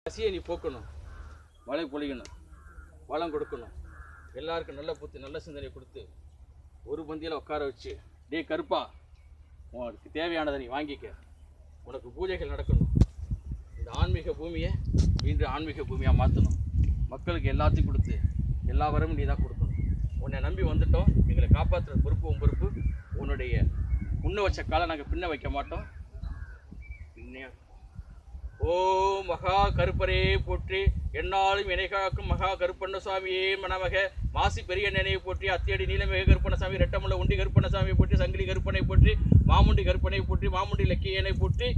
பசியை நீ போக்கணும், மழை பொழியணும், வளம் கொடுக்கணும், எல்லாருக்கும் நல்ல புத்தி நல்ல சிந்தனை கொடுத்து ஒரு பந்தியில் உட்கார வச்சு, டே கருப்பா உனக்கு தேவையானதை நீ வாங்கிக்க, உனக்கு பூஜைகள் நடக்கணும், இந்த ஆன்மீக பூமியை இன்று ஆன்மீக பூமியாக மாற்றணும், மக்களுக்கு எல்லாத்தையும் கொடுத்து எல்லா வரமும் நீ தான் கொடுக்கணும். உன்னை நம்பி வந்துட்டோம், எங்களை காப்பாற்றுற பொறுப்பு உன் பொறுப்பு. உன்னுடைய முன்ன வச்ச காலை நாங்கள் பின்ன வைக்க மாட்டோம். ஓம் மகா கருப்பரே போற்றி, என்னாலும் இணைகாக்கும் மகா கருப்பண்ணசாமியே மணமக, மாசி பெரிய நினைவை போற்றி, அத்தியடி நீலமிக கருப்பண்ணசாமி, ரெட்டமுள்ள உண்டி கருப்பண்ணசாமியை போற்றி, சங்கிலி கருப்பனை போற்றி, மாமுண்டி கருப்பனை போற்றி, மாமுண்டி லக்கியனை போற்றி,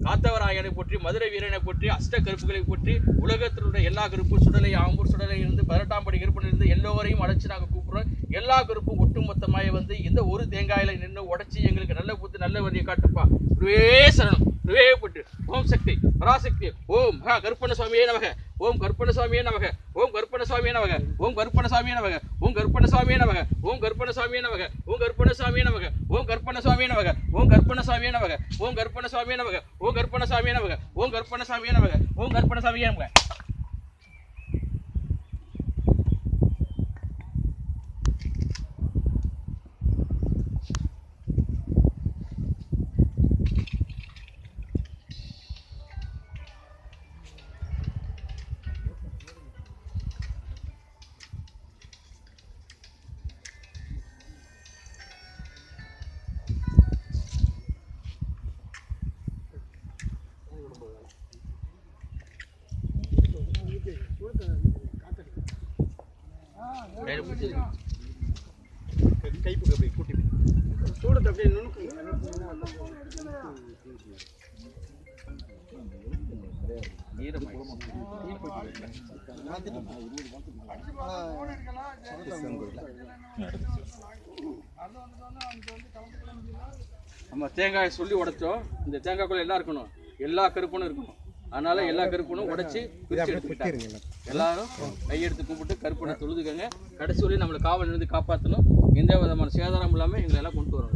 காத்தவராயனை போற்றி, மதுரை வீரனை போற்றி, அஷ்ட கருப்புகளை போற்றி, உலகத்தினுடைய எல்லா கருப்பும் சுடலை ஆம்பூர் சுடலை இருந்து 18ஆம் படி கருப்பனிலிருந்து எல்லோரையும் அழைச்சி நாங்கள் கூப்பிட்றோம். எல்லா கருப்பும் ஒட்டுமொத்தமாக வந்து இந்த ஒரு தேங்காயில நின்று உடச்சி எங்களுக்கு நல்ல புத்து நல்ல வழியை காட்டுப்பா. சரணம் போட்டு ஓம் சக்தி பராசக்தி. ஓம் மகா கருப்பண்ணசாமியே நமக, ஓம் கருப்பண்ணசாமியே நமக, ஓம் கருப்பண்ணசாமியே நமக, ஓம் கருப்பண்ணசாமியே நமக, ஓம் கருப்பண்ணசாமியே நமக, ஓம் கருப்பண்ணசாமியே நமக, ஓம் கருப்பண்ணசாமியே நமக, ஓம் கருப்பண்ணசாமியே நமக, ஓம் கருப்பண்ணசாமியே நமக, ஓம் கருப்பண்ணசாமியே நமக, ஓம் கருப்பண்ணசாமியே நமக, ஓம் கருப்பண்ணசாமியே நமக, ஓம் கருப்பண்ணசாமியே நமக. கைப்புக்கு அப்படி கூட்டி சூடத்தை அப்படியே நுணுக்கு நம்ம தேங்காயை சொல்லி உடைச்சோம். இந்த தேங்காய்க்குள்ள எல்லாம் இருக்கணும், எல்லா கருப்பனும் இருக்கணும். அதனால எல்லா கருப்பனும் உடைச்சி பிரிச்சு எடுத்துக்கிட்டாங்க. எல்லாரும் கையெடுத்து கும்பிட்டு கருப்பனை தொழுதுக்கங்க. கடைசி வரையும் நம்மளை காவல் இருந்து காப்பாற்றணும். எந்த விதமான சேதாரம் இல்லாமல் எங்களை எல்லாம் கொண்டு வரணும்.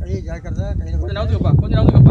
கொஞ்சம் நவுத்துக்கப்பா, கொஞ்சம் நவுத்துக்கப்பா.